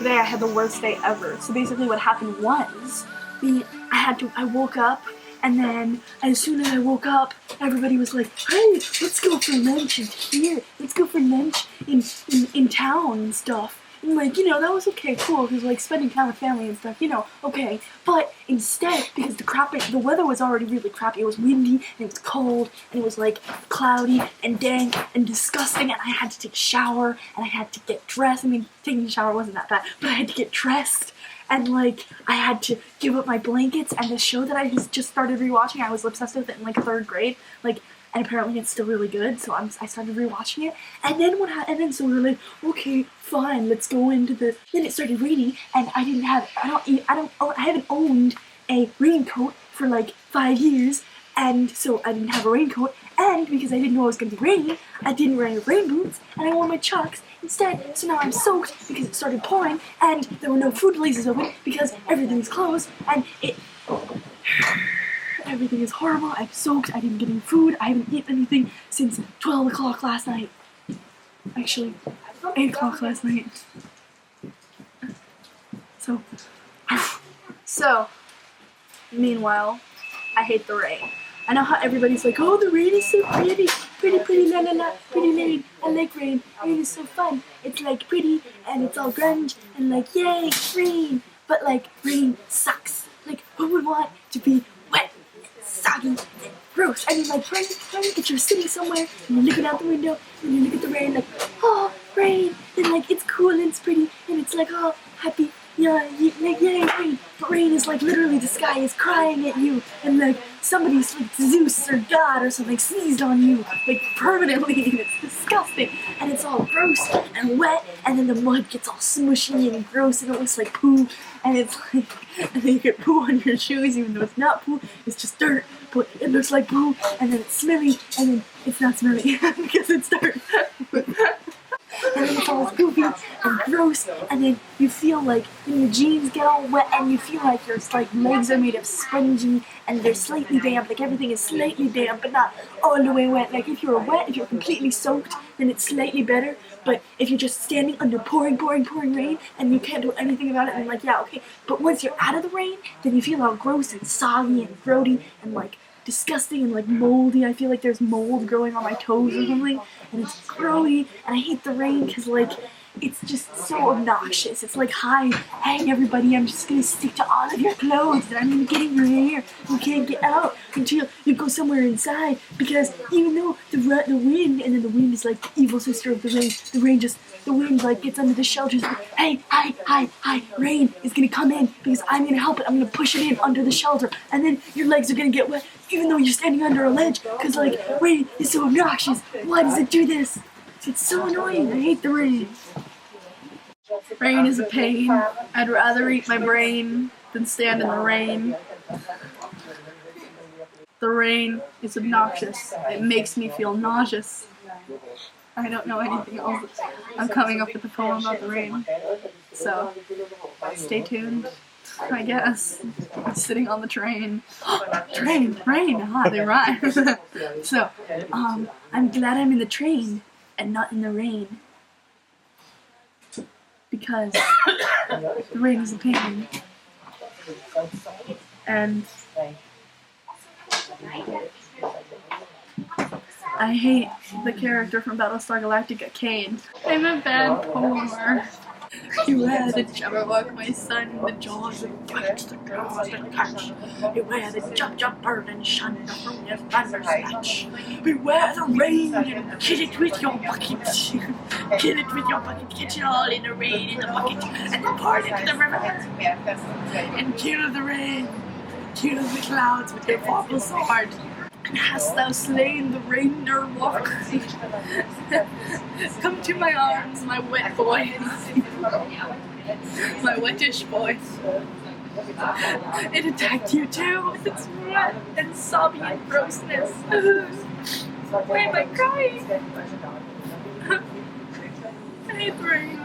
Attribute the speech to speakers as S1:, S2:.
S1: today I had the worst day ever. So basically what happened was, I woke up, and then as soon as I woke up, everybody was like, hey, let's go for lunch in here. Let's go for lunch in town and stuff. And like, you know, that was okay, cool, because like spending time with family and stuff, you know, okay. But instead, because the weather was already really crappy, it was windy, and it was cold, and it was like cloudy, and dank, and disgusting, and I had to take a shower, and I had to get dressed. I mean, taking a shower wasn't that bad, but I had to get dressed, and like, I had to give up my blankets, and the show that I just started rewatching, I was obsessed with it in like 3rd grade, like, and apparently it's still really good, so I started rewatching it, and then so we were like, okay, fine, let's go into the, then it started raining, and I haven't owned a raincoat for like 5 years, and so I didn't have a raincoat, and because I didn't know it was gonna be raining, I didn't wear any rain boots, and I wore my chucks instead, so now I'm soaked because it started pouring, and there were no food places open because everything's closed, and everything is horrible. I'm soaked. I didn't get any food. I haven't eaten anything since 12 o'clock last night. Actually, 8 o'clock last night. So, meanwhile, I hate the rain. I know how everybody's like, oh, the rain is so pretty, pretty, la la la, pretty rain. I like rain. Rain is so fun. It's like pretty, and it's all grunge, and like, yay, rain. But like, rain sucks. Like, who would want to be wet, soggy, and gross? I mean, like, rain, if you're sitting somewhere, and you're looking out the window, and you look at the rain, like, oh, rain, and like, it's cool, and it's pretty, and it's like, oh, happy, yeah, like, yay, rain. But rain is like, literally, the sky is crying at you, and like, somebody's like Zeus or God or something sneezed on you, like, permanently, and it's disgusting, and it's all gross and wet, and then the mud gets all smushy and gross, and it looks like poo, and it's like, and then you get poo on your shoes, even though it's not poo, it's just dirt, but it looks like poo, and then it's smelly, and then it's not smelly, because it's dirt. And then it's all goofy and gross, and then you feel like when your jeans get all wet, and you feel like your legs are made of spongy, and they're slightly damp, like everything is slightly damp, but not all the way wet. Like if you're wet, if you're completely soaked, then it's slightly better, but if you're just standing under pouring rain, and you can't do anything about it, then like, yeah, okay, but once you're out of the rain, then you feel all gross and soggy and grody, and like, disgusting and like moldy. I feel like there's mold growing on my toes or something, and it's grody, and I hate the rain because like it's just so obnoxious. It's like, hey everybody, I'm just gonna stick to all of your clothes, and I'm gonna get in your hair. You can't get out until you go somewhere inside, because even though the wind, and then the wind is like the evil sister of the rain, the wind like gets under the shelters, like, hey, rain is gonna come in because I'm gonna help it. I'm gonna push it in under the shelter, and then your legs are gonna get wet even though you're standing under a ledge, because like, rain is so obnoxious. Why does it do this? It's so annoying. I hate the rain. Rain is a pain. I'd rather eat my brain than stand in the rain. The rain is obnoxious. It makes me feel nauseous. I don't know anything else. I'm coming up with a poem about the rain. So, stay tuned, I guess. Sitting on the train. Rain, they rhyme. So, I'm glad I'm in the train and not in the rain. Because the rain is a pain. And I hate the character from Battlestar Galactica, Kane. I'm a bad poemer. Beware the Jabberwock, my son, the jaws of fight, the claws that catch. Beware the jump bird and shun from your thundersnatch. Beware the rain and kill it with your bucket. Kill it with your bucket, catch it all in the rain in the bucket, and then pour it into the river. And kill the rain, kill the clouds with your vorpal sword. And hast thou slain the rainer walk? Come to my arms, my wet boy. My wettish boy. It attacked you too with its wet and sobby and grossness. Why am I crying? I hate the rain.